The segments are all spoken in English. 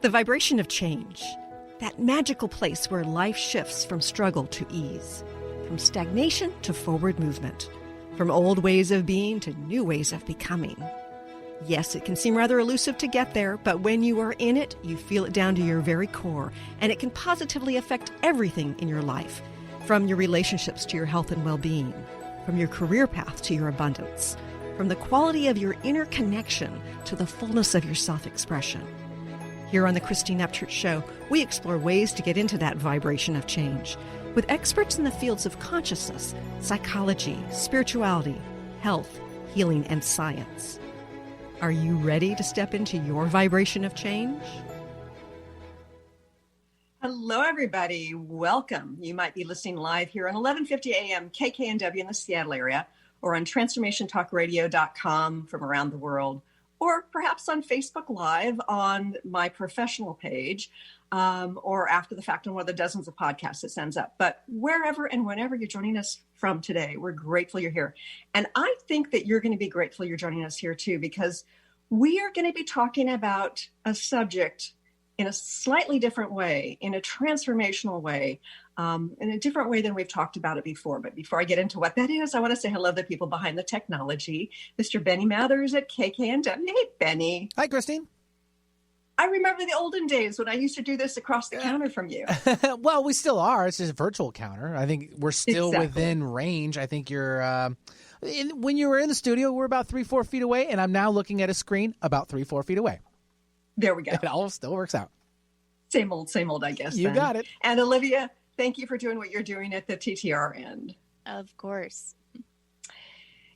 The vibration of change. That magical place where life shifts from struggle to ease, from stagnation to forward movement, from old ways of being to new ways of becoming. Yes, it can seem rather elusive to get there, but when you are in it, you feel it down to your very core, and it can positively affect everything in your life, from your relationships to your health and well-being, from your career path to your abundance, from the quality of your inner connection to the fullness of your self-expression. Here on the Christine Upchurch Show, we explore ways to get into that vibration of change with experts in the fields of consciousness, psychology, spirituality, health, healing, and science. Are you ready to step into your vibration of change? Hello, everybody. Welcome. You might be listening live here on 1150 AM KKNW in the Seattle area, or on transformationtalkradio.com from around the world, or perhaps on Facebook Live on my professional page, or after the fact on one of the dozens of podcasts it sends up. But wherever and whenever you're joining us from today, we're grateful you're here. And I think that you're going to be grateful you're joining us here too, because we are going to be talking about a subject in a slightly different way, in a transformational way, in a different way than we've talked about it before. But before I get into what that is, I want to say hello to the people behind the technology. Mr. Benny Mathers at KKNW. Hey, Benny. Hi, Christine. I remember the olden days when I used to do this across the counter from you. Well, we still are. It's just a virtual counter. I think we're still within range. I think you're, when you were in the studio, we're about 3-4 feet away, and I'm now looking at a screen about 3-4 feet away. There we go. It all still works out. Same old, I guess. You got it. And Olivia, thank you for doing what you're doing at the TTR end. Of course.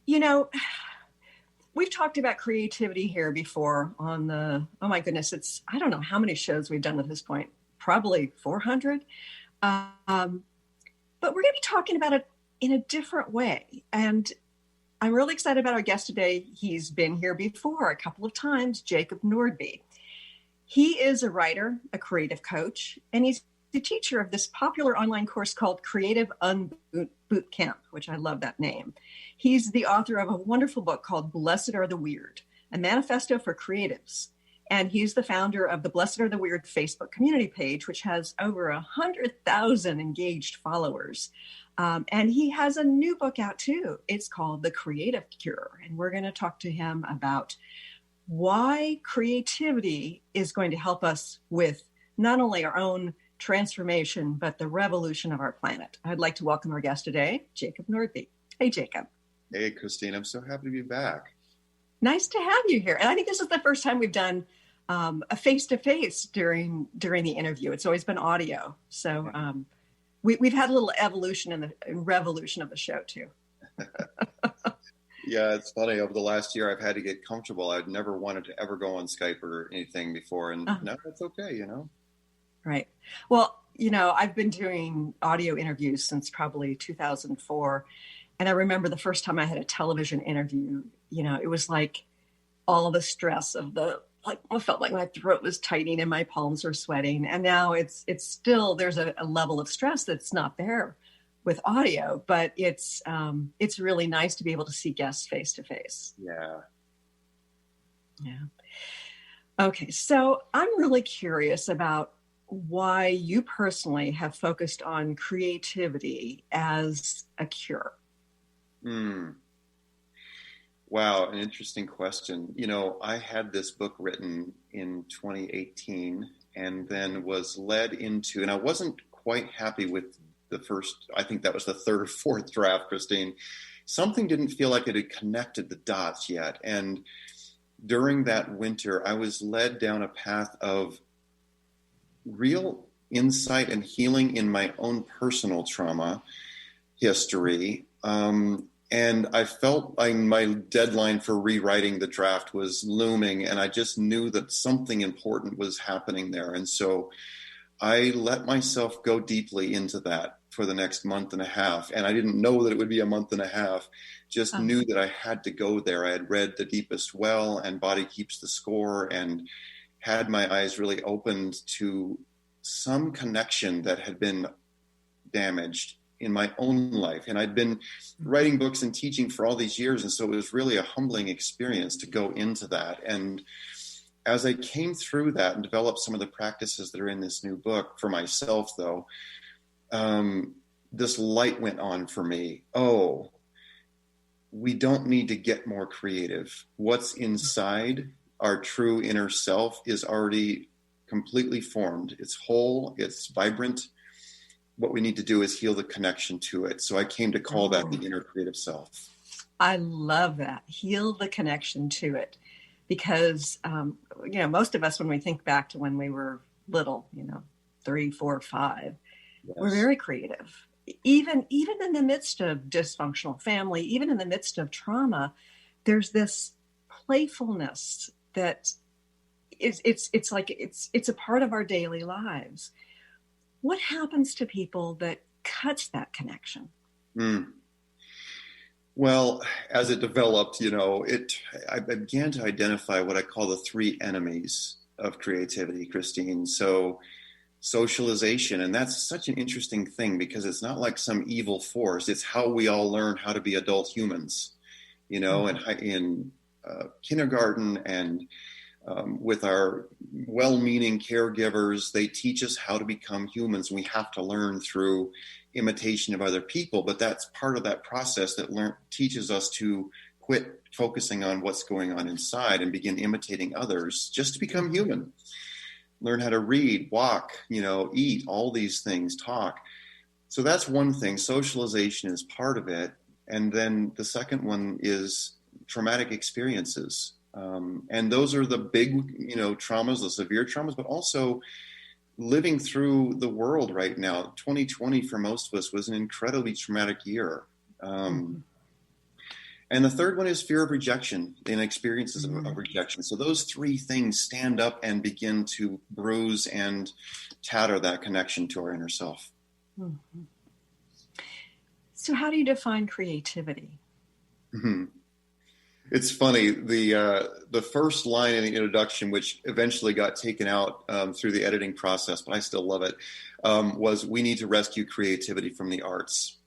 You know, we've talked about creativity here before on the, oh my goodness, I don't know how many shows we've done at this point, probably 400. But we're going to be talking about it in a different way. And I'm really excited about our guest today. He's been here before a couple of times, Jacob Nordby. He is a writer, a creative coach, and he's the teacher of this popular online course called Creative Boot Camp, which I love that name. He's the author of a wonderful book called Blessed Are the Weird, a manifesto for creatives. And he's the founder of the Blessed Are the Weird Facebook community page, which has over 100,000 engaged followers. And he has a new book out too. It's called The Creative Cure. And we're going to talk to him about why creativity is going to help us with not only our own transformation, but the revolution of our planet. I'd like to welcome our guest today, Jacob Nordby. Hey, Jacob. Hey, Christine. I'm so happy to be back. Nice to have you here. And I think this is the first time we've done a face-to-face during the interview. It's always been audio. So we've had a little evolution and revolution of the show, too. Yeah, it's funny. Over the last year, I've had to get comfortable. I'd never wanted to ever go on Skype or anything before. And now that's okay, you know? Right. Well, you know, I've been doing audio interviews since probably 2004. And I remember the first time I had a television interview, you know, it was like all the stress of I felt like my throat was tightening and my palms were sweating. And now it's still, there's a level of stress that's not there with audio, but it's really nice to be able to see guests face to face. Yeah. Okay. So I'm really curious about why you personally have focused on creativity as a cure. Wow. An interesting question. You know, I had this book written in 2018 and then was led into, and I wasn't quite happy with the first, I think that was the third or fourth draft, Christine. Something didn't feel like it had connected the dots yet. And during that winter, I was led down a path of real insight and healing in my own personal trauma history. And I felt like my deadline for rewriting the draft was looming, and I just knew that something important was happening there. And so I let myself go deeply into that for the next month and a half. And I didn't know that it would be a month and a half, just knew that I had to go there. I had read The Deepest Well and Body Keeps the Score and had my eyes really opened to some connection that had been damaged in my own life. And I'd been writing books and teaching for all these years. And so it was really a humbling experience to go into that. And as I came through that and developed some of the practices that are in this new book for myself, though, this light went on for me. Oh, we don't need to get more creative. What's inside our true inner self is already completely formed. It's whole, it's vibrant. What we need to do is heal the connection to it. So I came to call that the inner creative self. I love that. Heal the connection to it. Because, most of us, when we think back to when we were little, 3, 4, 5, yes, we're very creative. Even in the midst of dysfunctional family, even in the midst of trauma, there's this playfulness that it's like it's a part of our daily lives. What happens to people that cuts that connection? Well, as it developed, I began to identify what I call the 3 enemies of creativity, Christine. So socialization, and that's such an interesting thing because it's not like some evil force. It's how we all learn how to be adult humans, mm-hmm. and in kindergarten and with our well-meaning caregivers, they teach us how to become humans. We have to learn through imitation of other people, but that's part of that process that teaches us to quit focusing on what's going on inside and begin imitating others just to become human. Learn how to read, walk, eat, all these things, talk. So that's one thing. Socialization is part of it. And then the second one is traumatic experiences. And those are the big, traumas, the severe traumas, but also living through the world right now. 2020 for most of us was an incredibly traumatic year. And the third one is fear of rejection and experiences of rejection. So those 3 things stand up and begin to bruise and tatter that connection to our inner self. Mm-hmm. So how do you define creativity? Mm-hmm. It's funny, the first line in the introduction, which eventually got taken out through the editing process, but I still love it, was we need to rescue creativity from the arts.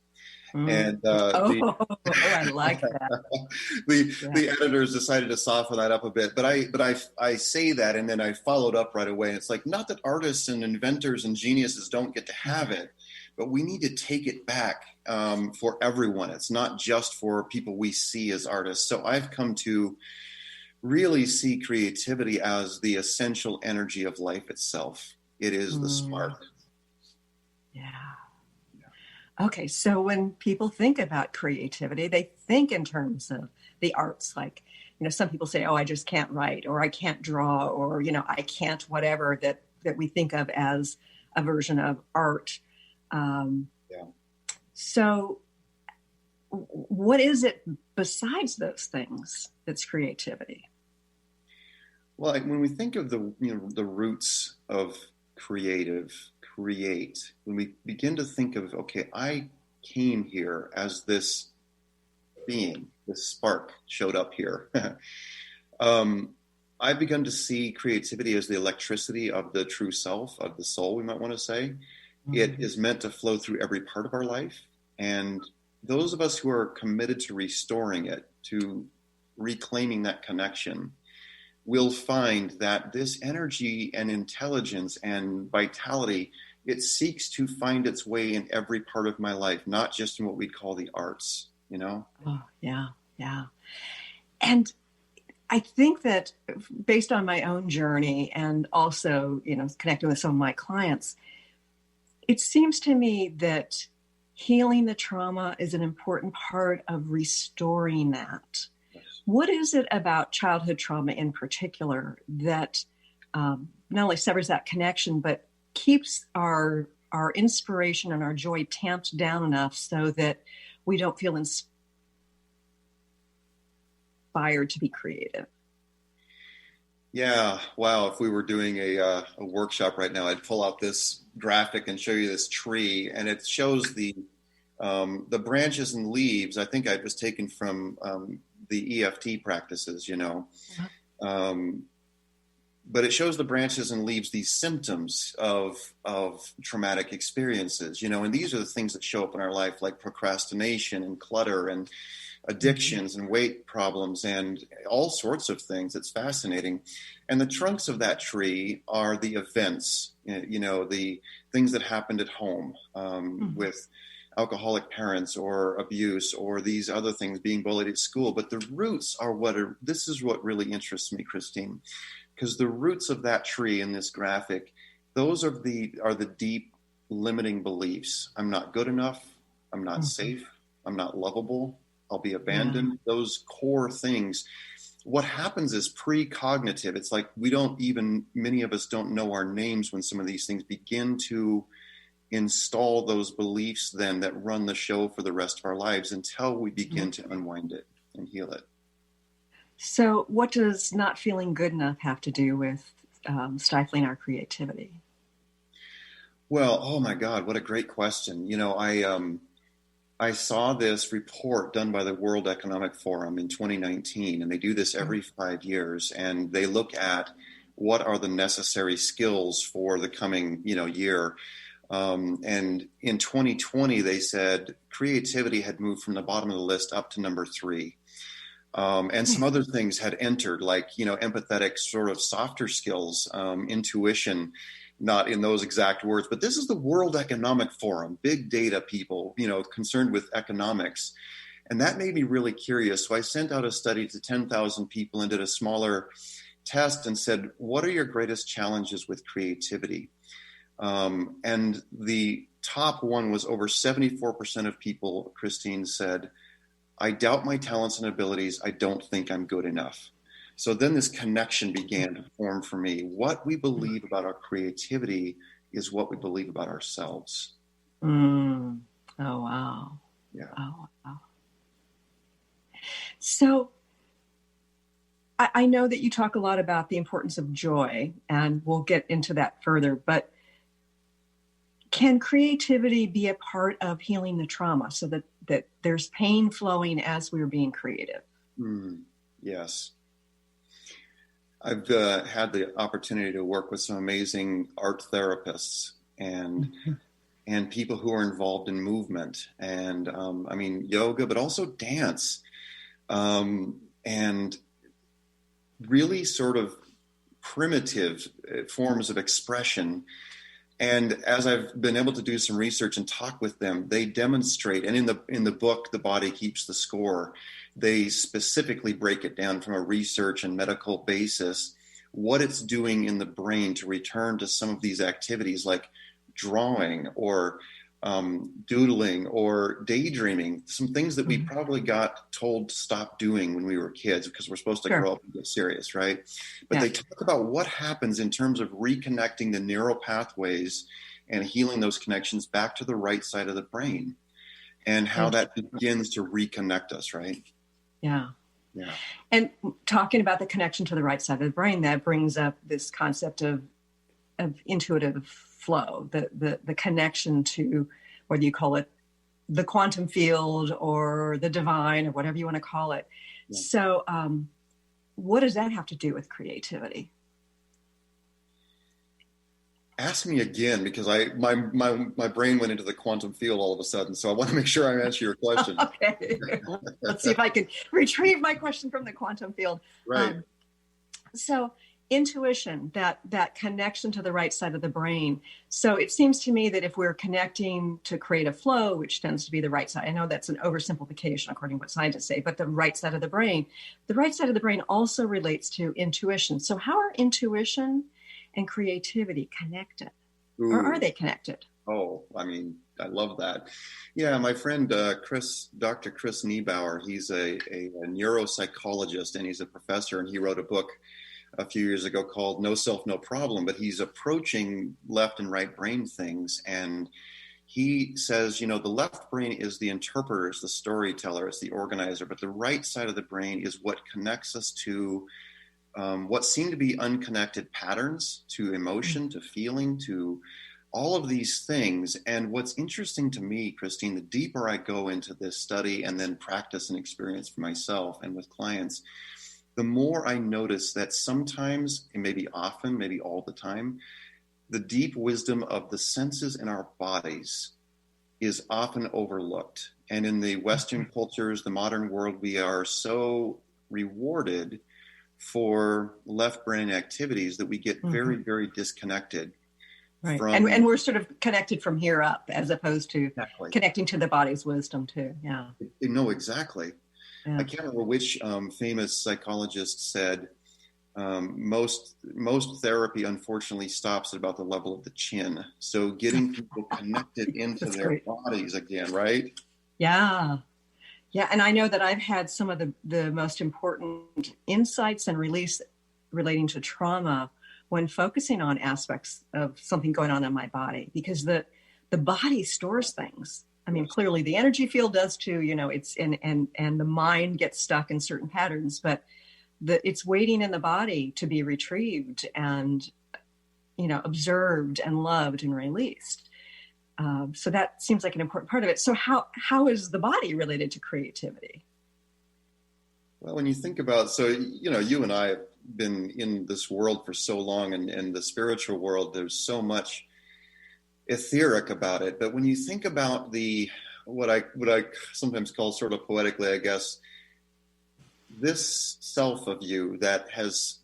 And I like that. The editors decided to soften that up a bit, but I say that, and then I followed up right away. And it's like, not that artists and inventors and geniuses don't get to have it, but we need to take it back for everyone. It's not just for people we see as artists. So I've come to really see creativity as the essential energy of life itself. It is the spark. Yeah. Okay, so when people think about creativity, they think in terms of the arts. Like, some people say, oh, I just can't write, or I can't draw, or, I can't whatever that we think of as a version of art. So what is it besides those things that's creativity? Well, when we think of the roots of create, when we begin to think of, okay, I came here as this being, this spark showed up here. I've begun to see creativity as the electricity of the true self, of the soul, we might want to say. Mm-hmm. It is meant to flow through every part of our life. And those of us who are committed to restoring it, to reclaiming that connection, will find that this energy and intelligence and vitality, it seeks to find its way in every part of my life, not just in what we'd call the arts, Oh, yeah. And I think that based on my own journey and also, connecting with some of my clients, it seems to me that healing the trauma is an important part of restoring that. What is it about childhood trauma in particular that not only severs that connection, but keeps our inspiration and our joy tamped down enough so that we don't feel inspired to be creative? Yeah, wow. If we were doing a workshop right now, I'd pull out this graphic and show you this tree, and it shows the branches and leaves. I think it was taken from the EFT practices, but it shows the branches and leaves these symptoms of traumatic experiences, and these are the things that show up in our life, like procrastination and clutter and addictions and weight problems and all sorts of things. It's fascinating. And the trunks of that tree are the events, the things that happened at home with alcoholic parents or abuse or these other things, being bullied at school. But the roots are this is what really interests me, Christine, because the roots of that tree in this graphic, those are the deep limiting beliefs. I'm not good enough. I'm not safe. I'm not lovable. I'll be abandoned. Those core things. What happens is precognitive. It's like many of us don't know our names when some of these things begin to install those beliefs then that run the show for the rest of our lives until we begin to unwind it and heal it. So what does not feeling good enough have to do with stifling our creativity? Well, oh my God, what a great question. I saw this report done by the World Economic Forum in 2019, and they do this every 5 years, and they look at what are the necessary skills for the coming, year. And in 2020, they said creativity had moved from the bottom of the list up to number 3. And some other things had entered, like, empathetic sort of softer skills, intuition, not in those exact words, but this is the World Economic Forum, big data people, concerned with economics. And that made me really curious. So I sent out a study to 10,000 people and did a smaller test and said, what are your greatest challenges with creativity? And the top one was over 74% of people, Christine, said, I doubt my talents and abilities. I don't think I'm good enough. So then this connection began to form for me. What we believe about our creativity is what we believe about ourselves. Oh, wow. Yeah. Oh, wow. So I know that you talk a lot about the importance of joy, and we'll get into that further, but can creativity be a part of healing the trauma so that there's pain flowing as we're being creative? Yes. I've had the opportunity to work with some amazing art therapists and people who are involved in movement and, yoga, but also dance, and really sort of primitive forms of expression. And as I've been able to do some research and talk with them, they demonstrate, and in the book, The Body Keeps the Score, they specifically break it down from a research and medical basis, what it's doing in the brain to return to some of these activities like drawing or doodling or daydreaming, some things that we probably got told to stop doing when we were kids because we're supposed to grow up and get serious, right? But they talk about what happens in terms of reconnecting the neural pathways and healing those connections back to the right side of the brain and how that begins to reconnect us, right? Yeah. Yeah. And talking about the connection to the right side of the brain, that brings up this concept of intuitive flow, the connection to, whether you call it the quantum field or the divine or whatever you want to call it. Yeah. So what does that have to do with creativity? Ask me again, because my brain went into the quantum field all of a sudden. So I want to make sure I answer your question. Okay. Let's see if I can retrieve my question from the quantum field. Right. So intuition, that connection to the right side of the brain. So it seems to me that if we're connecting to create a flow, which tends to be the right side, I know that's an oversimplification according to what scientists say, but the right side of the brain also relates to intuition. So how are intuition and creativity connected? Ooh. Or are they connected? Oh, I love that. Yeah, my friend Dr. Chris Niebauer, he's a neuropsychologist and he's a professor, and he wrote a book a few years ago called No Self, No Problem, but he's approaching left and right brain things. And he says, the left brain is the interpreter, it's the storyteller, it's the organizer, but the right side of the brain is what connects us to what seem to be unconnected patterns, to emotion, to feeling, to all of these things. And what's interesting to me, Christine, the deeper I go into this study and then practice and experience for myself and with clients, the more I notice that sometimes, and maybe often, maybe all the time, the deep wisdom of the senses in our bodies is often overlooked. And in the Western cultures, the modern world, we are so rewarded for left brain activities that we get very, very disconnected. Right. And we're sort of connected from here up as opposed to connecting to the body's wisdom too. Yeah. No, exactly. Yeah. I can't remember which famous psychologist said most therapy unfortunately stops at about the level of the chin. So getting people connected into their bodies again, right? Yeah. Yeah. And I know that I've had some of the most important insights and release relating to trauma when focusing on aspects of something going on in my body, because the body stores things. I mean, clearly the energy field does too, it's and the mind gets stuck in certain patterns, but it's waiting in the body to be retrieved and, observed and loved and released. So that seems like an important part of it. So how is the body related to creativity? Well, when you think about, you and I have been in this world for so long, and the spiritual world, there's so much etheric about it. But when you think about what I sometimes call sort of poetically, I guess, this self of you that has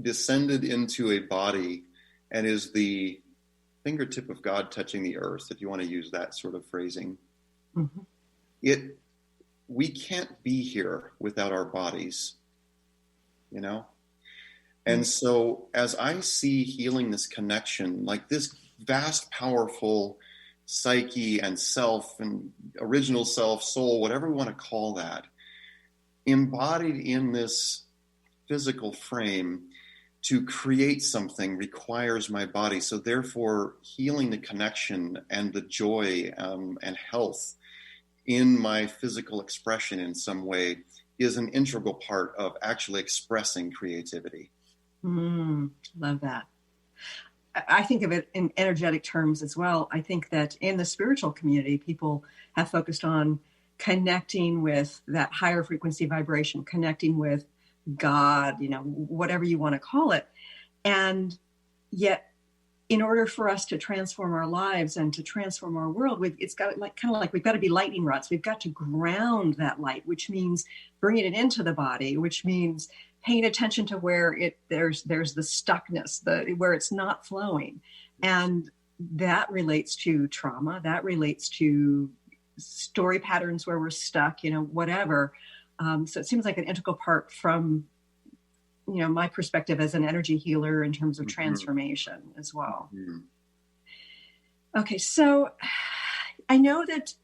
descended into a body and is the fingertip of God touching the earth, if you want to use that sort of phrasing, we can't be here without our bodies, And so as I see healing this connection, like this vast, powerful psyche and self and original self, soul, whatever we want to call that, embodied in this physical frame to create something requires my body. So therefore, healing the connection and the joy and health in my physical expression in some way is an integral part of actually expressing creativity. Love that. I think of it in energetic terms as well. I think that in the spiritual community, people have focused on connecting with that higher frequency vibration, connecting with God, whatever you want to call it. And yet, in order for us to transform our lives and to transform our world, it's got we've got to be lightning rods. We've got to ground that light, which means bringing it into the body, which means paying attention to where there's the stuckness, where it's not flowing. And that relates to trauma. That relates to story patterns where we're stuck, whatever. So it seems like an integral part from, my perspective as an energy healer in terms of transformation as well. Okay, so I know that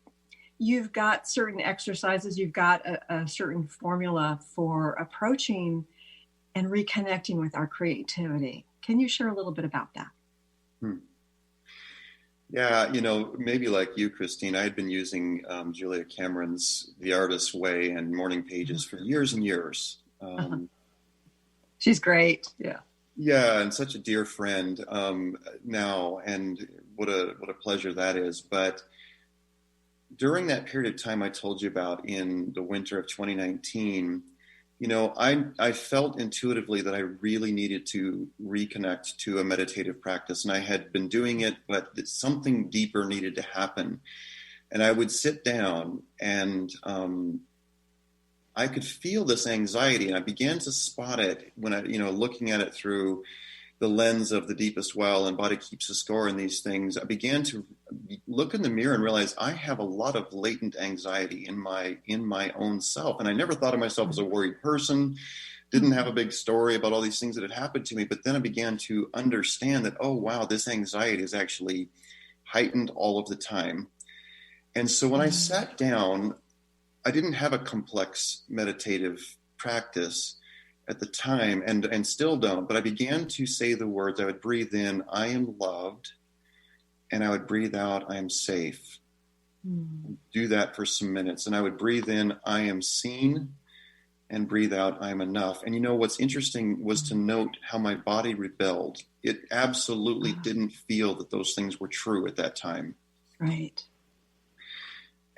you've got certain exercises, you've got a certain formula for approaching and reconnecting with our creativity. Can you share a little bit about that? Yeah, maybe like you, Christine, I had been using Julia Cameron's The Artist's Way and Morning Pages for years and years. She's great. Yeah. Yeah, and such a dear friend now, and what a pleasure that is. But during that period of time I told you about in the winter of 2019, I felt intuitively that I really needed to reconnect to a meditative practice. And I had been doing it, but something deeper needed to happen. And I would sit down and I could feel this anxiety, and I began to spot it when I, looking at it through the lens of the deepest well and body keeps the score and these things. I began to look in the mirror and realize I have a lot of latent anxiety in my own self. And I never thought of myself as a worried person, didn't have a big story about all these things that had happened to me. But then I began to understand that, oh, wow, this anxiety is actually heightened all of the time. And so when I sat down, I didn't have a complex meditative practice at the time and still don't, but I began to say the words. I would breathe in, I am loved, and I would breathe out, I am safe. Do that for some minutes. And I would breathe in, I am seen, and breathe out, I am enough. And what's interesting was to note how my body rebelled. It absolutely didn't feel that those things were true at that time. Right.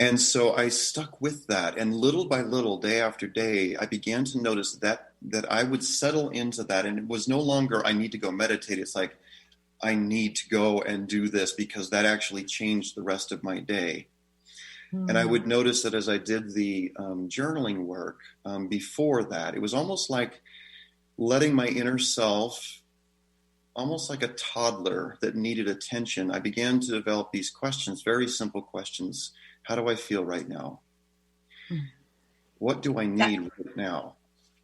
And so I stuck with that. And little by little, day after day, I began to notice that I would settle into that. And it was no longer, I need to go meditate. It's like, I need to go and do this because that actually changed the rest of my day. And I would notice that as I did the journaling work before that, it was almost like letting my inner self, almost like a toddler that needed attention. I began to develop these questions, very simple questions. How do I feel right now? What do I need right now?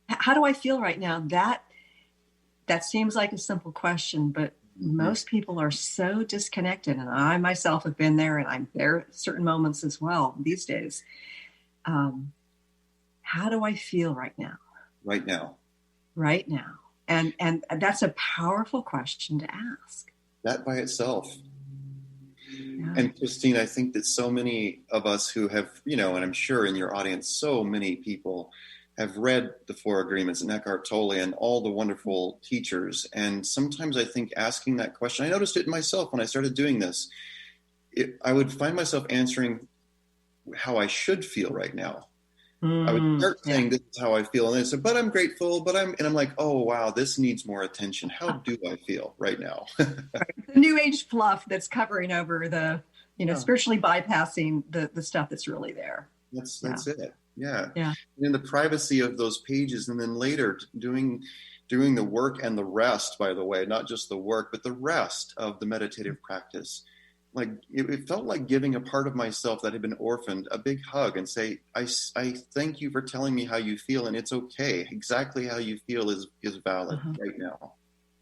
How do I feel right now? That seems like a simple question, but most people are so disconnected, and I myself have been there, and I'm there at certain moments as well these days. How do I feel right now? Right now. Right now. And that's a powerful question to ask. That by itself. Yeah. And Christine, I think that so many of us who have, and I'm sure in your audience, so many people have read the Four Agreements and Eckhart Tolle and all the wonderful teachers. And sometimes I think asking that question, I noticed it myself when I started doing this, I would find myself answering how I should feel right now. I would start saying, this is how I feel. And then I said, but I'm grateful, and I'm like, oh, wow, this needs more attention. How do I feel right now? Right. The new age fluff that's covering over the, spiritually bypassing the stuff that's really there. That's it. Yeah. And in the privacy of those pages, and then later doing the work and the rest, by the way, not just the work, but the rest of the meditative practice. Like it felt like giving a part of myself that had been orphaned a big hug and say, I thank you for telling me how you feel, and it's okay. Exactly how you feel is valid right now.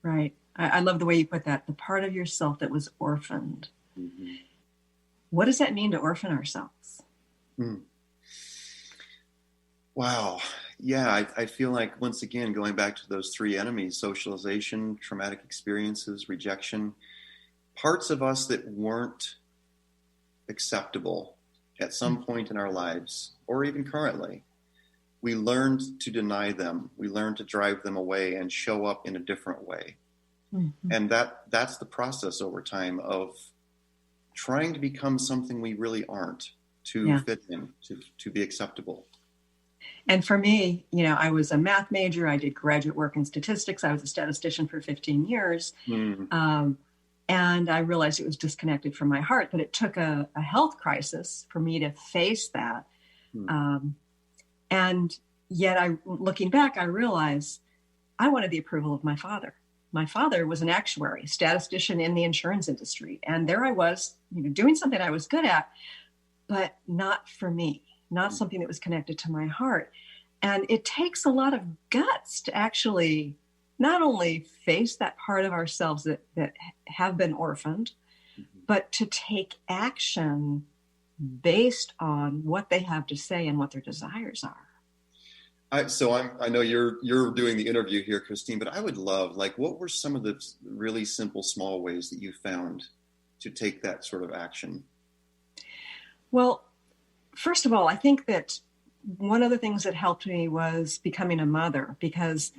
Right. I love the way you put that. The part of yourself that was orphaned. Mm-hmm. What does that mean to orphan ourselves? Wow. Yeah, I feel like, once again, going back to those three enemies: socialization, traumatic experiences, rejection, parts of us that weren't acceptable at some point in our lives, or even currently. We learned to deny them. We learned to drive them away and show up in a different way. Mm-hmm. And that's the process over time of trying to become something we really aren't, to fit in, to be acceptable. And for me, I was a math major. I did graduate work in statistics. I was a statistician for 15 years. And I realized it was disconnected from my heart, but it took a health crisis for me to face that. And yet, looking back, I realized I wanted the approval of my father. My father was an actuary, a statistician in the insurance industry. And there I was, doing something I was good at, but not for me, not something that was connected to my heart. And it takes a lot of guts to actually not only face that part of ourselves that have been orphaned, but to take action based on what they have to say and what their desires are. I know you're doing the interview here, Christine, but I would love, what were some of the really simple, small ways that you found to take that sort of action? Well, first of all, I think that one of the things that helped me was becoming a mother, because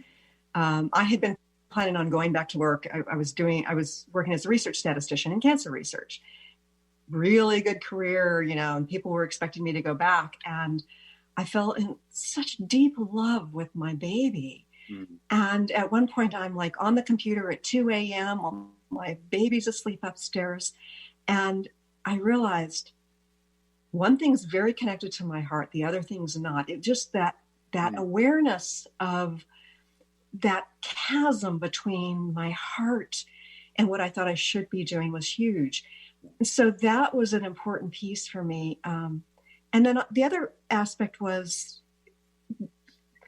I had been planning on going back to work. I was working as a research statistician in cancer research. Really good career, and people were expecting me to go back. And I fell in such deep love with my baby. Mm-hmm. And at one point, I'm on the computer at 2 a.m. while my baby's asleep upstairs. And I realized one thing's very connected to my heart. The other thing's not. It just that awareness of that chasm between my heart and what I thought I should be doing was huge. So that was an important piece for me. And then the other aspect was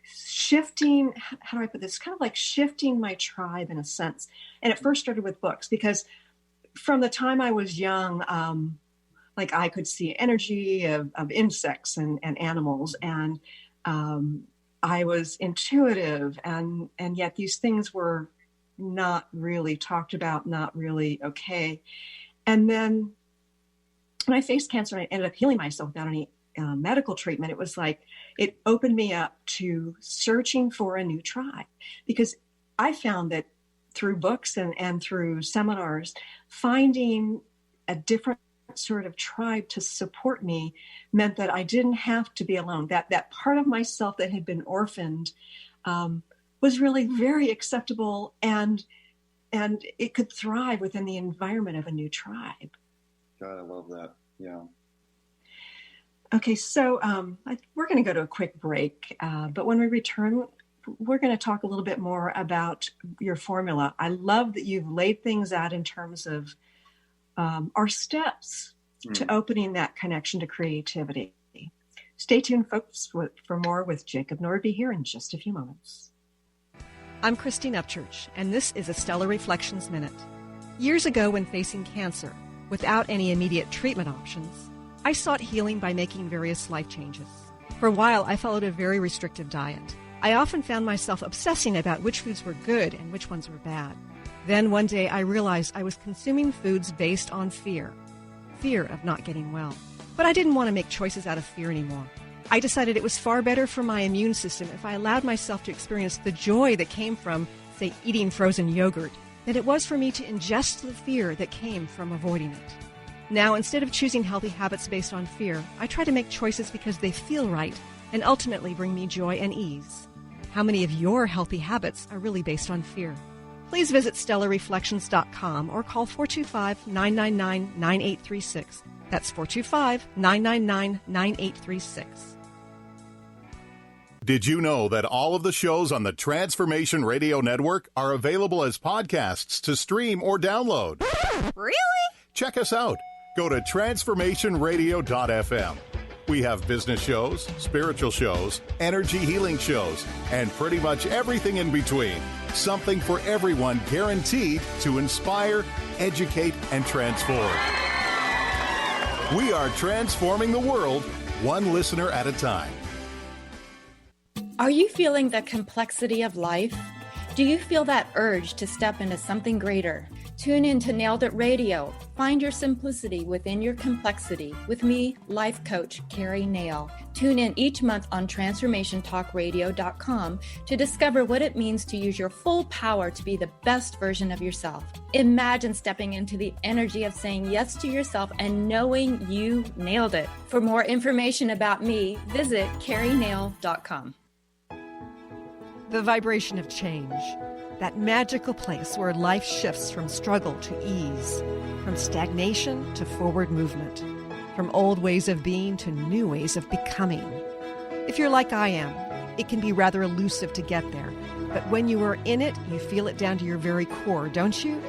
shifting, how do I put this? Kind of like shifting my tribe in a sense. And it first started with books, because from the time I was young, I could see energy of insects and animals, and I was intuitive, and yet these things were not really talked about, not really okay. And then when I faced cancer and I ended up healing myself without any medical treatment, it was it opened me up to searching for a new tribe, because I found that through books and through seminars, finding a different sort of tribe to support me meant that I didn't have to be alone. That part of myself that had been orphaned was really very acceptable, and it could thrive within the environment of a new tribe. God, I love that. Yeah. Okay, so we're going to go to a quick break, but when we return, we're going to talk a little bit more about your formula. I love that you've laid things out in terms of our steps to opening that connection to creativity. Stay tuned, folks, for more with Jacob Nordby here in just a few moments. I'm Christine Upchurch, and this is a Stellar Reflections Minute. Years ago, when facing cancer, without any immediate treatment options, I sought healing by making various life changes. For a while, I followed a very restrictive diet. I often found myself obsessing about which foods were good and which ones were bad. Then one day, I realized I was consuming foods based on fear of not getting well. But I didn't want to make choices out of fear anymore. I decided it was far better for my immune system if I allowed myself to experience the joy that came from, say, eating frozen yogurt, than it was for me to ingest the fear that came from avoiding it. Now, instead of choosing healthy habits based on fear, I try to make choices because they feel right and ultimately bring me joy and ease. How many of your healthy habits are really based on fear? Please visit stellarreflections.com or call 425-999-9836. That's 425-999-9836. Did you know that all of the shows on the Transformation Radio Network are available as podcasts to stream or download? Really? Check us out. Go to transformationradio.fm. We have business shows, spiritual shows, energy healing shows, and pretty much everything in between. Something for everyone, guaranteed to inspire, educate, and transform. We are transforming the world, one listener at a time. Are you feeling the complexity of life? Do you feel that urge to step into something greater? Tune in to Nailed It Radio. Find your simplicity within your complexity with me, life coach Carrie Nail. Tune in each month on transformationtalkradio.com to discover what it means to use your full power to be the best version of yourself. Imagine stepping into the energy of saying yes to yourself and knowing you nailed it. For more information about me, visit carrienail.com. The vibration of change. That magical place where life shifts from struggle to ease, from stagnation to forward movement, from old ways of being to new ways of becoming. If you're like I am, it can be rather elusive to get there, but when you are in it, you feel it down to your very core, don't you?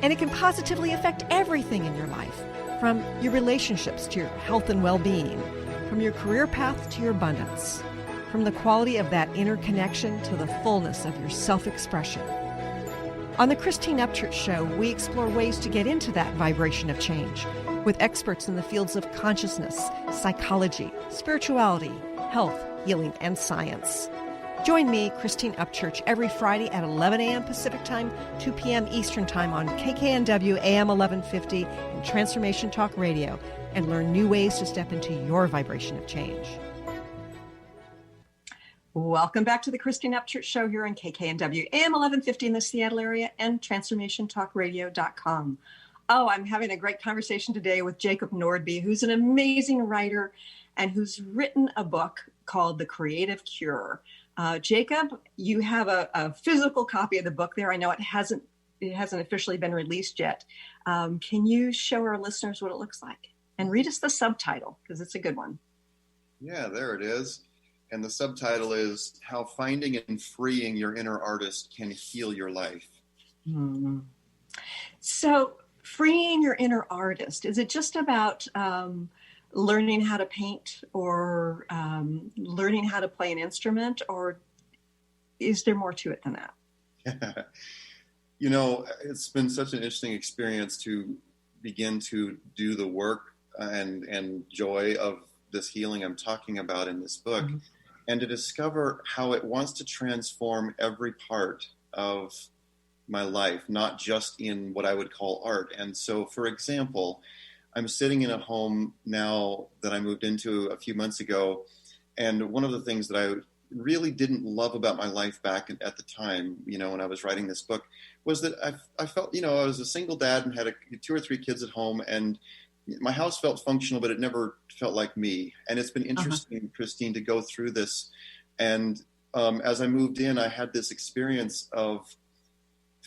And it can positively affect everything in your life, from your relationships to your health and well-being, from your career path to your abundance, from the quality of that inner connection to the fullness of your self-expression. On the Christine Upchurch Show, we explore ways to get into that vibration of change with experts in the fields of consciousness, psychology, spirituality, health, healing, and science. Join me, Christine Upchurch, every Friday at 11 a.m. Pacific Time, 2 p.m. Eastern Time on KKNW AM 1150 and Transformation Talk Radio, and learn new ways to step into your vibration of change. Welcome back to the Christine Upchurch Show here on KKNW AM 1150 in the Seattle area and TransformationTalkRadio.com. Oh, I'm having a great conversation today with Jacob Nordby, who's an amazing writer and who's written a book called The Creative Cure. Jacob, you have a physical copy of the book there. I know it hasn't officially been released yet. Can you show our listeners what it looks like? And read us the subtitle, because it's a good one. Yeah, there it is. And the subtitle is How Finding and Freeing Your Inner Artist Can Heal Your Life. Mm-hmm. So freeing your inner artist, is it just about learning how to paint or learning how to play an instrument, or is there more to it than that? You know, it's been such an interesting experience to begin to do the work and joy of this healing I'm talking about in this book. Mm-hmm. And to discover how it wants to transform every part of my life, not just in what I would call art. And so, for example, I'm sitting in a home now that I moved into a few months ago. And one of the things that I really didn't love about my life back at the time, you know, when I was writing this book, was that I felt, you know, I was a single dad and had 2 or 3 kids at home, and my house felt functional, but it never felt like me. And it's been interesting, Christine, to go through this. And as I moved in, I had this experience of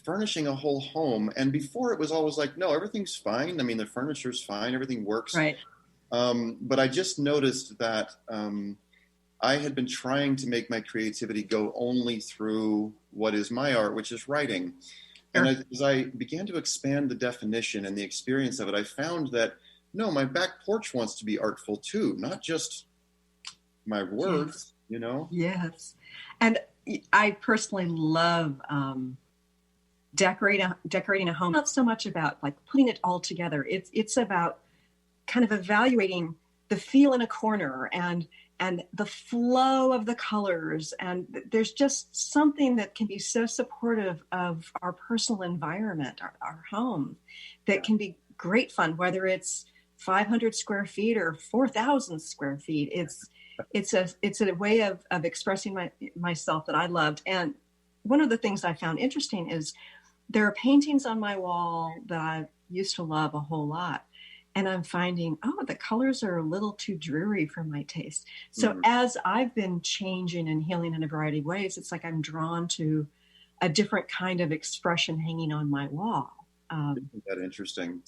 furnishing a whole home. And before, it was always like, no, everything's fine. I mean, the furniture's fine. Everything works. Right. But I just noticed that I had been trying to make my creativity go only through what is my art, which is writing. Sure. And as I began to expand the definition and the experience of it, I found that, no, my back porch wants to be artful too, not just my words, you know? Yes. And I personally love decorating a home. Not so much about like putting it all together. It's about kind of evaluating the feel in a corner and the flow of the colors. And there's just something that can be so supportive of our personal environment, our home, that can be great fun, whether it's 500 square feet or 4,000 square feet. It's a way of expressing myself that I loved. And one of the things I found interesting is there are paintings on my wall that I used to love a whole lot. And I'm finding, the colors are a little too dreary for my taste. So as I've been changing and healing in a variety of ways, it's like I'm drawn to a different kind of expression hanging on my wall. Isn't that interesting?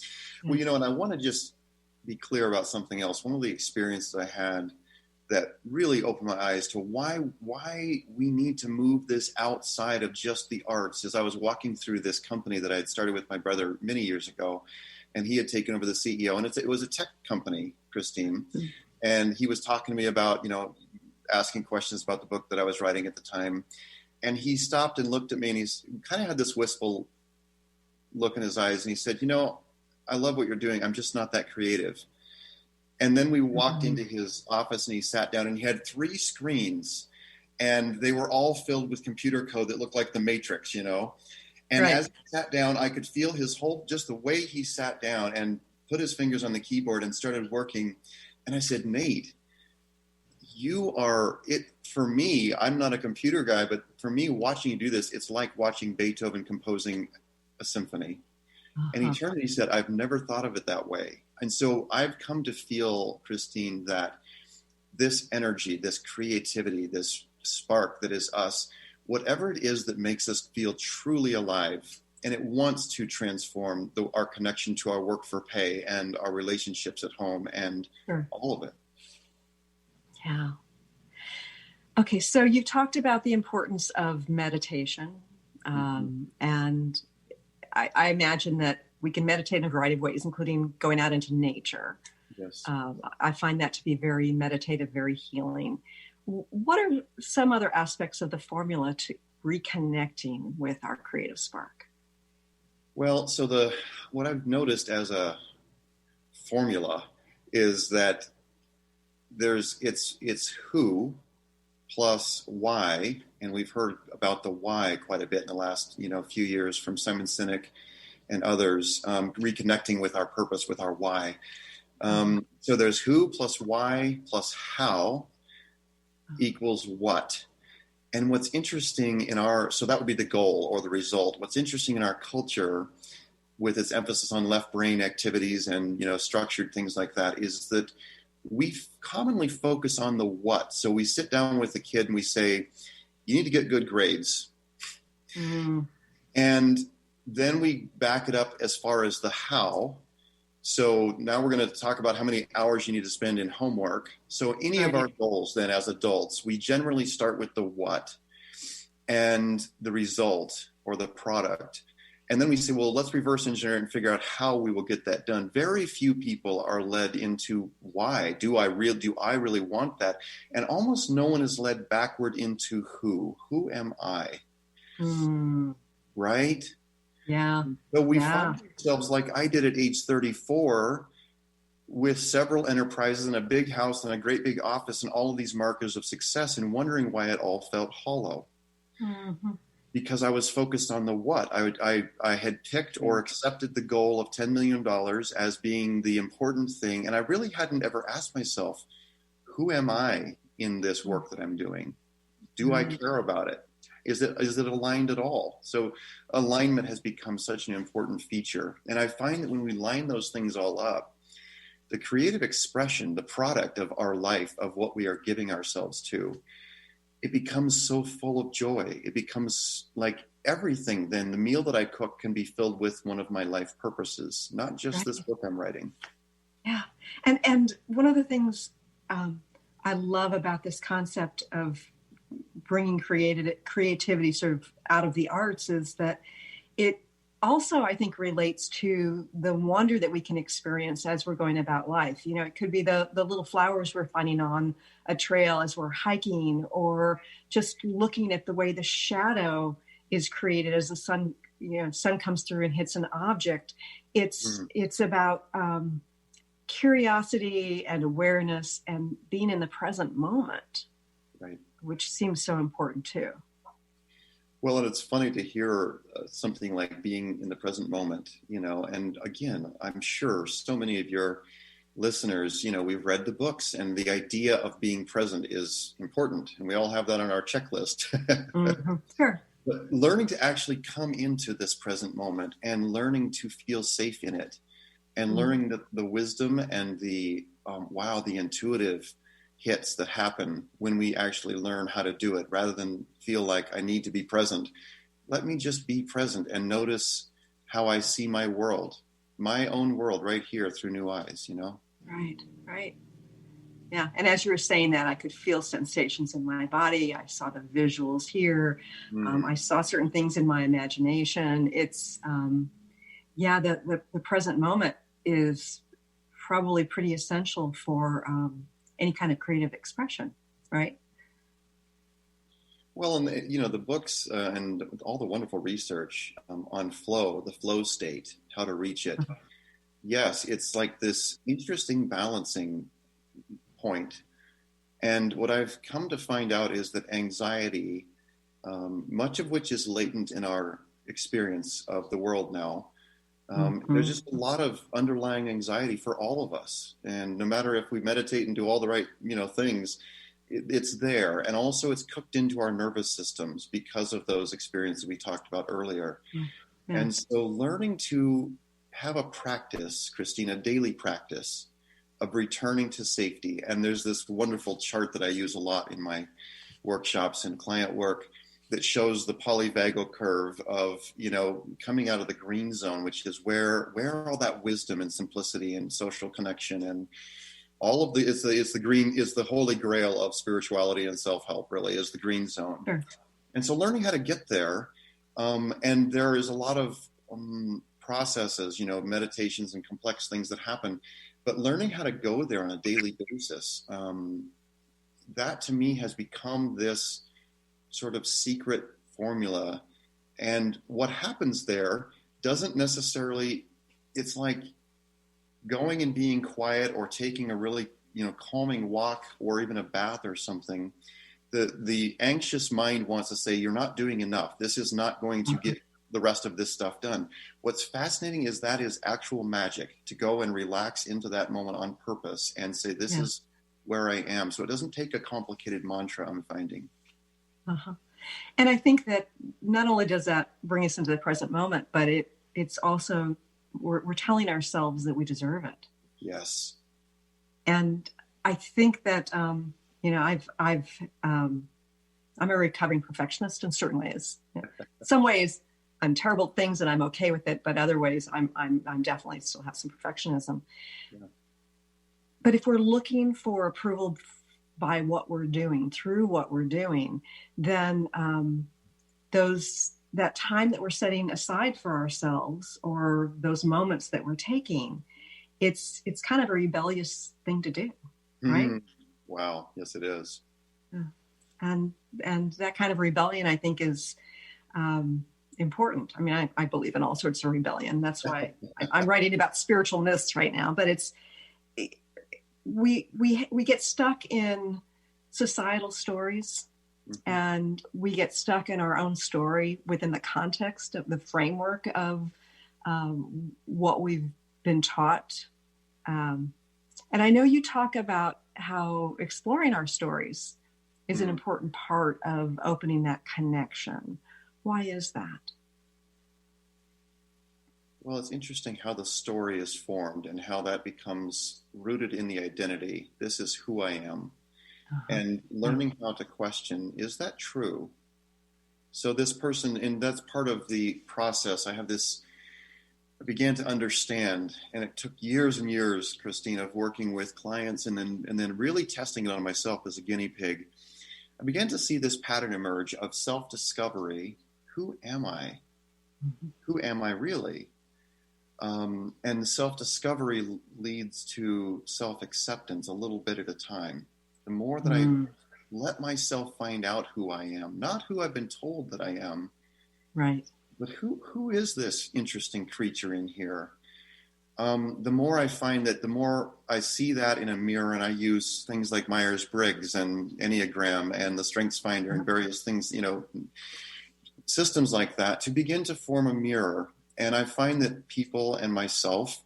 Well, you know, and I want to just be clear about something else. One of the experiences I had that really opened my eyes to why we need to move this outside of just the arts. As I was walking through this company that I had started with my brother many years ago, and he had taken over the CEO, and it was a tech company, Christine. And he was talking to me about, you know, asking questions about the book that I was writing at the time. And he stopped and looked at me, and he's kind of had this wistful look in his eyes. And he said, you know, I love what you're doing. I'm just not that creative. And then we walked into his office, and he sat down, and he had 3 screens, and they were all filled with computer code that looked like the Matrix, you know. And as he sat down, I could feel his whole, just the way he sat down and put his fingers on the keyboard and started working. And I said, Nate, you are it for me. I'm not a computer guy, but for me, watching you do this, it's like watching Beethoven composing a symphony. And he turned and he said, I've never thought of it that way. And so I've come to feel, Christine, that this energy, this creativity, this spark that is us, whatever it is that makes us feel truly alive, and it wants to transform our connection to our work for pay and our relationships at home and all of it. Yeah. Okay, so you've talked about the importance of meditation, and I imagine that we can meditate in a variety of ways, including going out into nature. Yes. I find that to be very meditative, very healing. What are some other aspects of the formula to reconnecting with our creative spark? Well, so what I've noticed as a formula is that it's who plus why, and we've heard about the why quite a bit in the last few years from Simon Sinek and others, reconnecting with our purpose, with our why. So there's who plus why plus how equals what. And what's interesting so that would be the goal or the result. What's interesting in our culture with its emphasis on left brain activities and, structured things like that is that we commonly focus on the what. So we sit down with a kid and we say, you need to get good grades. And then we back it up as far as the how. So now we're going to talk about how many hours you need to spend in homework. So any of our goals then as adults, we generally start with the what and the result or the product. And then we say, well, let's reverse engineer and figure out how we will get that done. Very few people are led into why. Do I really want that? And almost no one is led backward into who. Who am I? Right? Yeah. So we find ourselves like I did at age 34 with several enterprises and a big house and a great big office and all of these markers of success and wondering why it all felt hollow. Because I was focused on the what. I had picked or accepted the goal of $10 million as being the important thing. And I really hadn't ever asked myself, who am I in this work that I'm doing? Do I care about it? Is it aligned at all? So alignment has become such an important feature. And I find that when we line those things all up, the creative expression, the product of our life, of what we are giving ourselves to, it becomes so full of joy. It becomes like everything. Then the meal that I cook can be filled with one of my life purposes, not just this book I'm writing. Yeah. And one of the things I love about this concept of bringing creativity sort of out of the arts is that it also, I think, relates to the wonder that we can experience as we're going about life. You know, it could be the little flowers we're finding on a trail as we're hiking, or just looking at the way the shadow is created as the sun comes through and hits an object. It's about curiosity and awareness and being in the present moment, right? Which seems so important too. Well, and it's funny to hear something like being in the present moment, you know, and again, I'm sure so many of your listeners, you know, we've read the books, and the idea of being present is important, and we all have that on our checklist. Mm-hmm. Sure. But learning to actually come into this present moment and learning to feel safe in it, and learning the wisdom and the intuitive hits that happen when we actually learn how to do it, rather than feel like I need to be present. Let me just be present and notice how I see my world, my own world right here through new eyes, you know? Right. Yeah. And as you were saying that, I could feel sensations in my body. I saw the visuals here. I saw certain things in my imagination. It's, the present moment is probably pretty essential for any kind of creative expression, right? Well, and you know, the books and all the wonderful research on flow, the flow state, how to reach it. Yes, it's like this interesting balancing point. And what I've come to find out is that anxiety, much of which is latent in our experience of the world now, there's just a lot of underlying anxiety for all of us. And no matter if we meditate and do all the right, you know, things, it's there. And also it's cooked into our nervous systems because of those experiences we talked about earlier. Yeah. And so learning to have a practice, Christine, a daily practice of returning to safety. And there's this wonderful chart that I use a lot in my workshops and client work that shows the polyvagal curve of, you know, coming out of the green zone, which is where all that wisdom and simplicity and social connection and all of it's the green is the holy grail of spirituality and self-help, really, is the green zone. Sure. And so learning how to get there, and there is a lot of processes, you know, meditations and complex things that happen, but learning how to go there on a daily basis, that to me has become this sort of secret formula. And what happens there doesn't necessarily, it's like going and being quiet or taking a really, you know, calming walk or even a bath or something. The anxious mind wants to say, you're not doing enough. This is not going to get the rest of this stuff done. What's fascinating is that is actual magic, to go and relax into that moment on purpose and say, this is where I am. So it doesn't take a complicated mantra, I'm finding. And I think that not only does that bring us into the present moment, but it's also, we're telling ourselves that we deserve it. Yes. And I think that, you know, I'm a recovering perfectionist in certain ways. Some ways I'm terrible at things and I'm okay with it, but other ways I'm definitely still have some perfectionism. Yeah. But if we're looking for approval by what we're doing, through what we're doing, then that time that we're setting aside for ourselves, or those moments that we're taking, it's kind of a rebellious thing to do, right? Wow. Yes, it is. Yeah. And that kind of rebellion, I think, is important. I mean, I believe in all sorts of rebellion. That's why I'm writing about spiritualness right now. But we get stuck in societal stories, and we get stuck in our own story within the context of the framework of what we've been taught. And I know you talk about how exploring our stories is an important part of opening that connection. Why is that? Well, it's interesting how the story is formed and how that becomes rooted in the identity. This is who I am. And learning how to question, is that true? So this person, and that's part of the process. I have this I began to understand, and it took years and years, Christine, of working with clients and then really testing it on myself as a guinea pig. I began to see this pattern emerge of self-discovery. Who am I? Mm-hmm. Who am I really? And self-discovery leads to self-acceptance a little bit at a time. The more that I let myself find out who I am, not who I've been told that I am, right? But who is this interesting creature in here? The more I find that, the more I see that in a mirror, and I use things like Myers-Briggs and Enneagram and the Strengths Finder and various things, systems like that to begin to form a mirror. And I find that people and myself,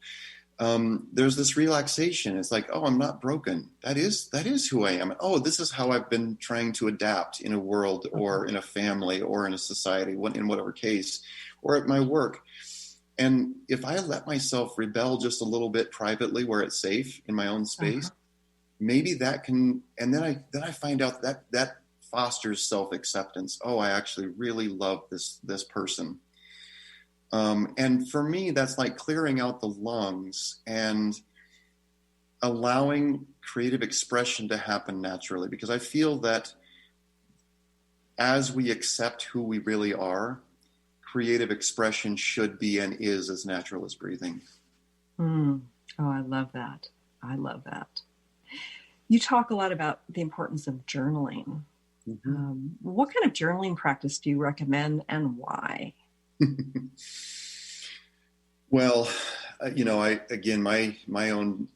there's this relaxation. It's like, oh, I'm not broken. That is who I am. Oh, this is how I've been trying to adapt in a world or in a family or in a society, in whatever case, or at my work. And if I let myself rebel just a little bit privately where it's safe in my own space, maybe that can, and then I find out that fosters self-acceptance. Oh, I actually really love this person. And for me, that's like clearing out the lungs and allowing creative expression to happen naturally. Because I feel that as we accept who we really are, creative expression should be and is as natural as breathing. Oh, I love that. I love that. You talk a lot about the importance of journaling. Mm-hmm. What kind of journaling practice do you recommend and why? Well, my own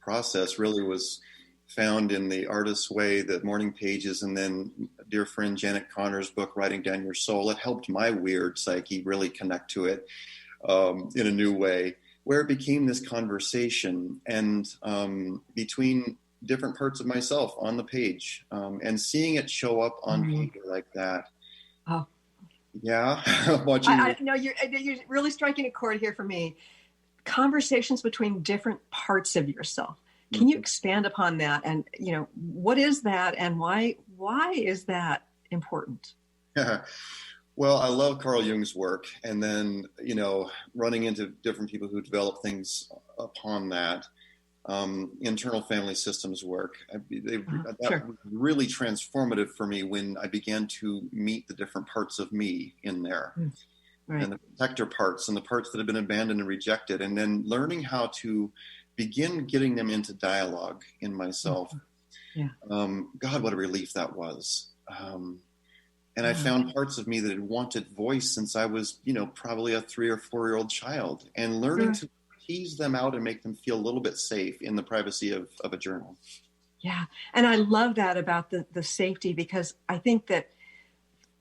process really was found in the Artist's Way, the morning pages, and then dear friend Janet Connor's book, Writing Down Your Soul. It helped my weird psyche really connect to it in a new way, where it became this conversation and between different parts of myself on the page, and seeing it show up on paper like that. Oh. Yeah, watching. No, you're really striking a chord here for me. Conversations between different parts of yourself. Can you expand upon that? And what is that, and why is that important? Well, I love Carl Jung's work, and then running into different people who develop things upon that. Internal family systems work. That was really transformative for me when I began to meet the different parts of me in there, right. And the protector parts and the parts that have been abandoned and rejected, and then learning how to begin getting them into dialogue in myself. Yeah. God, what a relief that was. And I found parts of me that had wanted voice since I was, probably a 3 or 4 year old child, and learning to tease them out and make them feel a little bit safe in the privacy of a journal. Yeah. And I love that about the safety, because I think that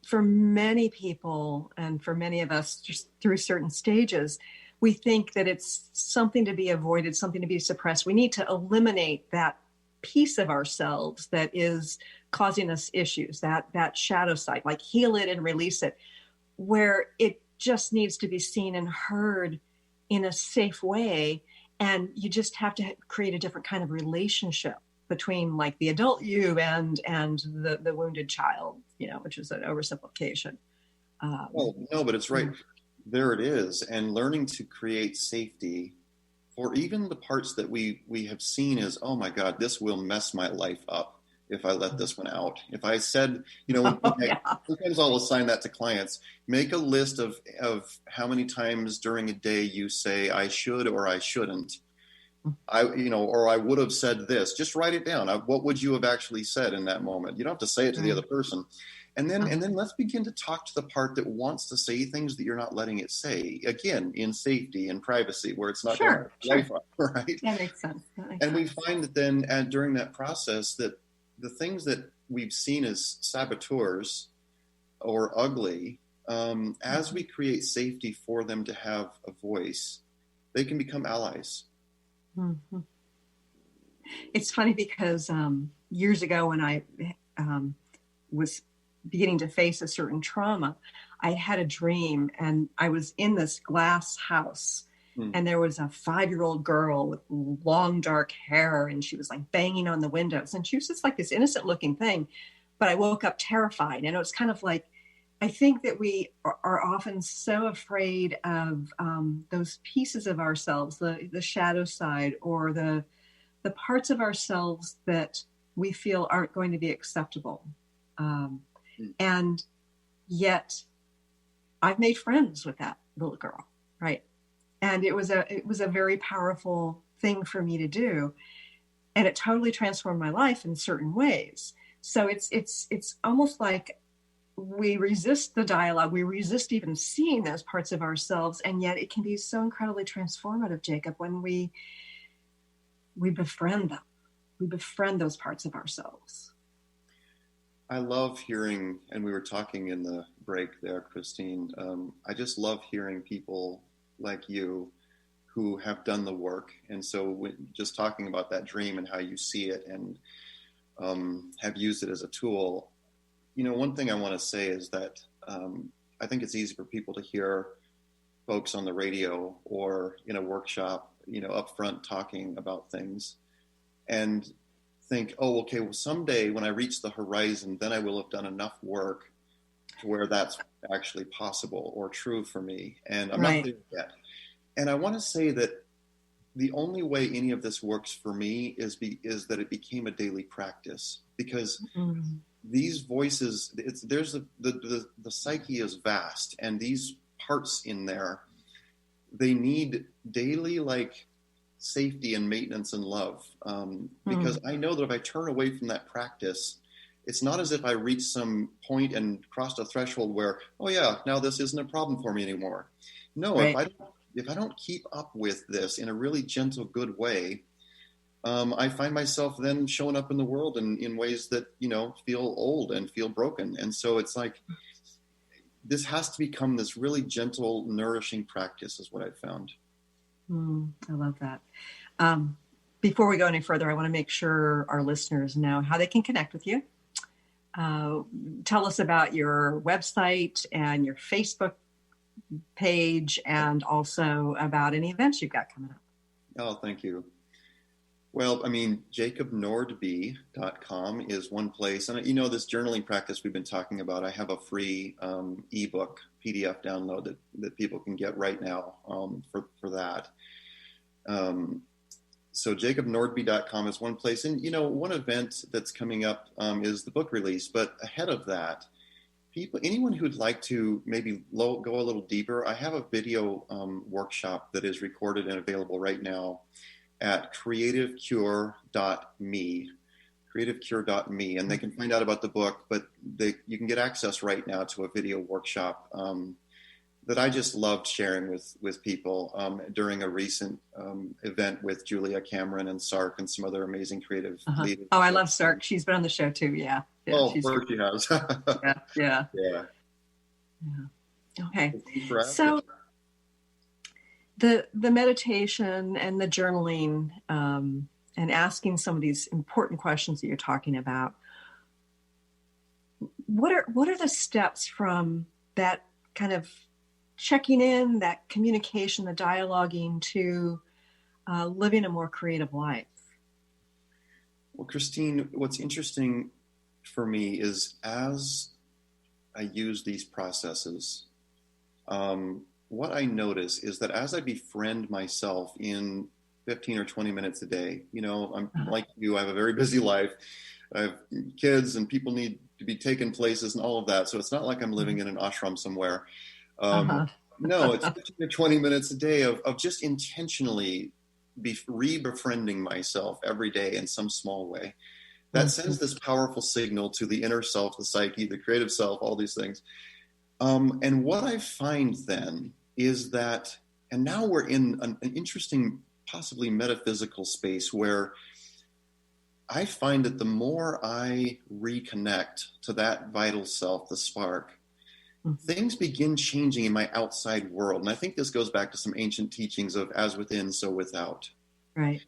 for many people and for many of us just through certain stages, we think that it's something to be avoided, something to be suppressed. We need to eliminate that piece of ourselves that is causing us issues, that shadow side, like heal it and release it, where it just needs to be seen and heard in a safe way. And you just have to create a different kind of relationship between like the adult you and the wounded child, which is an oversimplification. No, but it's right. There it is. And learning to create safety for even the parts that we have seen as, oh my God, this will mess my life up if I let this one out. If I said, sometimes I'll assign that to clients, make a list of how many times during a day you say I should or I shouldn't. Or I would have said this. Just write it down. What would you have actually said in that moment? You don't have to say it to the other person. And then let's begin to talk to the part that wants to say things that you're not letting it say. Again, in safety and privacy, where it's not going to life up, right? That makes sense. We find that then during that process that the things that we've seen as saboteurs or ugly, as we create safety for them to have a voice, they can become allies. Mm-hmm. It's funny because years ago when I was beginning to face a certain trauma, I had a dream, and I was in this glass house, and there was a 5-year-old girl with long dark hair, and she was like banging on the windows, and she was just like this innocent looking thing. But I woke up terrified, and it was kind of like I think that we are often so afraid of those pieces of ourselves, the shadow side, or the parts of ourselves that we feel aren't going to be acceptable. And yet I've made friends with that little girl, right? And it was a very powerful thing for me to do. And it totally transformed my life in certain ways. So it's almost like we resist the dialogue. We resist even seeing those parts of ourselves. And yet it can be so incredibly transformative, Jacob, when we befriend them. We befriend those parts of ourselves. I love hearing, and we were talking in the break there, Christine, I just love hearing people like you who have done the work. And so just talking about that dream and how you see it and have used it as a tool, one thing I want to say is that I think it's easy for people to hear folks on the radio or in a workshop, up front talking about things and think, oh, okay, well, someday when I reach the horizon, then I will have done enough work to where that's actually possible or true for me. And I'm not there yet. And I want to say that the only way any of this works for me is that it became a daily practice, because these voices, the psyche is vast, and these parts in there, they need daily safety and maintenance and love. Because I know that if I turn away from that practice, it's not as if I reached some point and crossed a threshold where, oh yeah, now this isn't a problem for me anymore. No, if I don't keep up with this in a really gentle, good way, I find myself then showing up in the world in ways that, feel old and feel broken. And so it's like, this has to become this really gentle, nourishing practice is what I've found. I love that. Before we go any further, I want to make sure our listeners know how they can connect with you. Tell us about your website and your Facebook page, and also about any events you've got coming up. Oh, thank you. Well, JacobNordby.com is one place. And, this journaling practice we've been talking about, I have a free ebook PDF download that people can get right now for that. So JacobNordby.com is one place. And, one event that's coming up is the book release. But ahead of that, anyone who'd like to maybe go a little deeper, I have a video workshop that is recorded and available right now at creativecure.me, and they can find out about the book, but you can get access right now to a video workshop that I just loved sharing with people during a recent event with Julia Cameron and Sark and some other amazing creative leaders. Oh, I love Sark. She's been on the show too. Yeah. Of course she has. Yeah. Okay. So the meditation and the journaling and asking some of these important questions that you're talking about, what are the steps from that kind of checking in, that communication, the dialoguing, to living a more creative life? Well, Christine, what's interesting for me is as I use these processes, what I notice is that as I befriend myself in 15 or 20 minutes a day, I'm like you, I have a very busy life. I have kids and people need to be taken places and all of that. So it's not like I'm living in an ashram somewhere. No, it's 15 to 20 minutes a day of just intentionally re-befriending myself every day in some small way. That sends this powerful signal to the inner self, the psyche, the creative self, all these things. And what I find then is that, and now we're in an interesting, possibly metaphysical space where I find that the more I reconnect to that vital self, the spark, things begin changing in my outside world. And I think this goes back to some ancient teachings of as within, so without. Right.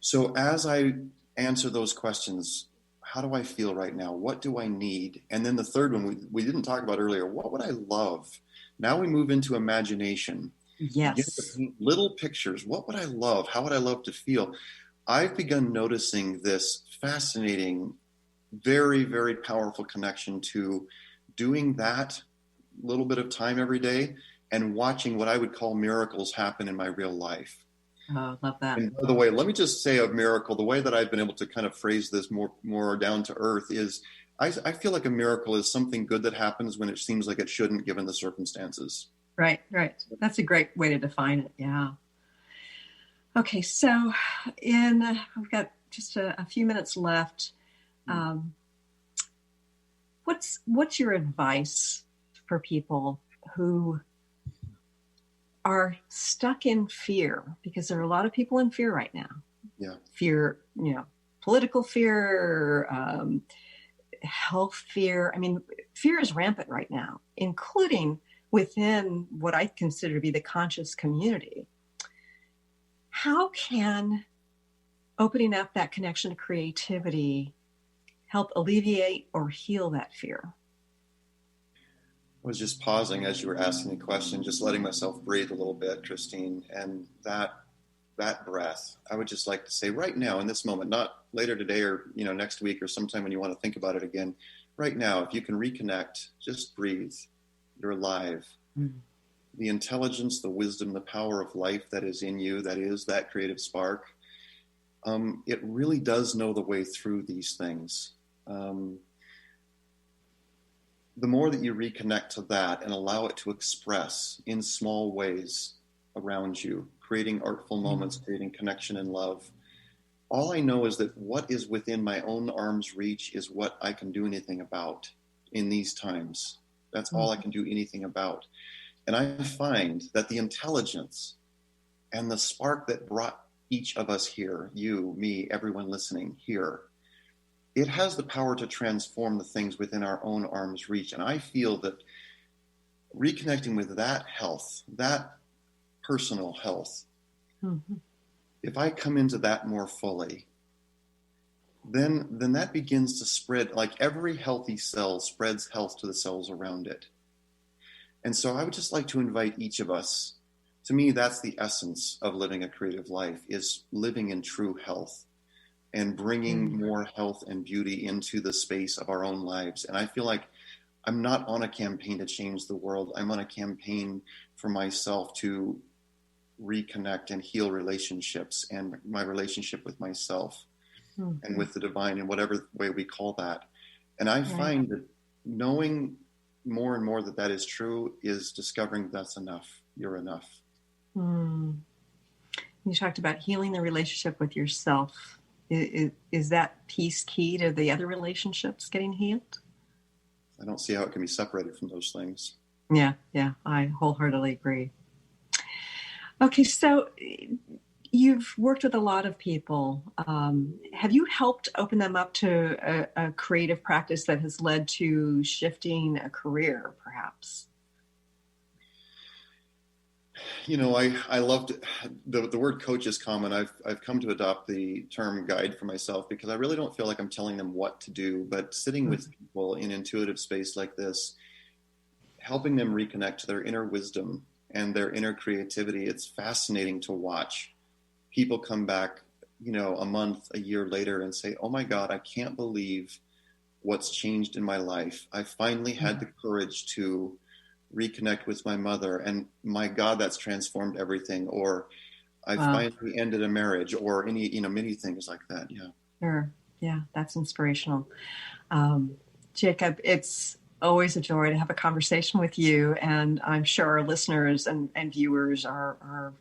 So as I answer those questions, how do I feel right now? What do I need? And then the third one we didn't talk about earlier, what would I love? Now we move into imagination. Yes. Little pictures. What would I love? How would I love to feel? I've begun noticing this fascinating, very, very powerful connection to doing that little bit of time every day and watching what I would call miracles happen in my real life. Oh, love that. And by the way, let me just say a miracle. The way that I've been able to kind of phrase this more down to earth is I feel like a miracle is something good that happens when it seems like it shouldn't, given the circumstances. Right. That's a great way to define it. Yeah. Okay. So we've got just a few minutes left. What's your advice for people who are stuck in fear? Because there are a lot of people in fear right now. Yeah. Fear, political fear, health fear. I mean, fear is rampant right now, including within what I consider to be the conscious community. How can opening up that connection to creativity help alleviate or heal that fear? I was just pausing as you were asking the question, just letting myself breathe a little bit, Christine, and that breath, I would just like to say right now in this moment, not later today or next week or sometime when you want to think about it again, right now, if you can reconnect, just breathe. You're alive. Mm-hmm. The intelligence, the wisdom, the power of life that is in you, that is that creative spark, it really does know the way through these things. The more that you reconnect to that and allow it to express in small ways around you, creating artful moments, creating connection and love, all I know is that what is within my own arm's reach is what I can do anything about in these times. That's all I can do anything about. And I find that the intelligence and the spark that brought each of us here, you, me, everyone listening here, it has the power to transform the things within our own arm's reach. And I feel that reconnecting with that health, that personal health, if I come into that more fully, then that begins to spread, like every healthy cell spreads health to the cells around it. And so I would just like to invite each of us, to me, that's the essence of living a creative life, is living in true health and bringing more health and beauty into the space of our own lives. And I feel like I'm not on a campaign to change the world. I'm on a campaign for myself to reconnect and heal relationships and my relationship with myself and with the divine in whatever way we call that. And I find that knowing more and more that is true is discovering that's enough. You're enough. You talked about healing the relationship with yourself. Is that piece key to the other relationships getting healed? I don't see how it can be separated from those things. Yeah, I wholeheartedly agree. Okay, so you've worked with a lot of people. Have you helped open them up to a creative practice that has led to shifting a career, perhaps? I loved the word coach is common. I've come to adopt the term guide for myself because I really don't feel like I'm telling them what to do, but sitting with people in intuitive space like this, helping them reconnect to their inner wisdom and their inner creativity. It's fascinating to watch people come back, a month, a year later and say, oh my God, I can't believe what's changed in my life. I finally had the courage to reconnect with my mother, and my God, that's transformed everything. Or I finally ended a marriage, or many things like that. Yeah. Sure. Yeah, that's inspirational. Jacob, it's always a joy to have a conversation with you, and I'm sure our listeners and viewers are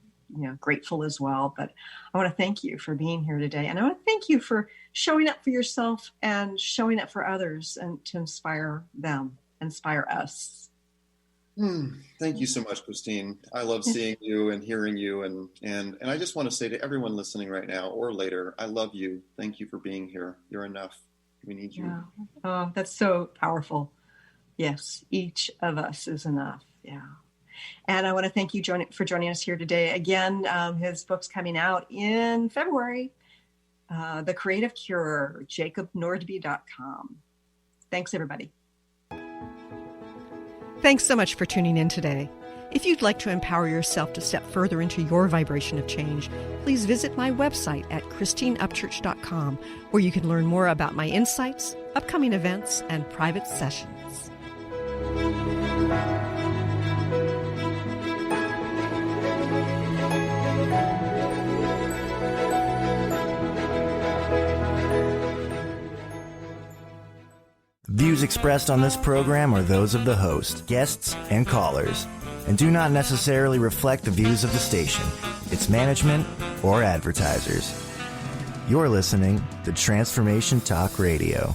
grateful as well. But I want to thank you for being here today, and I want to thank you for showing up for yourself and showing up for others, and to inspire them, inspire us. Thank you so much, Christine. I love seeing you and hearing you, and I just want to say to everyone listening right now or later, I love you. Thank you for being here. You're enough. We need you. Yeah. Oh, that's so powerful. Yes, each of us is enough. Yeah. And I want to thank you for joining us here today. Again, his book's coming out in February, The Creative Cure, jacobnordby.com. Thanks, everybody. Thanks so much for tuning in today. If you'd like to empower yourself to step further into your vibration of change, please visit my website at christineupchurch.com, where you can learn more about my insights, upcoming events, and private sessions. views expressed on this program are those of the host, guests, and callers, and do not necessarily reflect the views of the station, its management, or advertisers. You're listening to Transformation Talk Radio.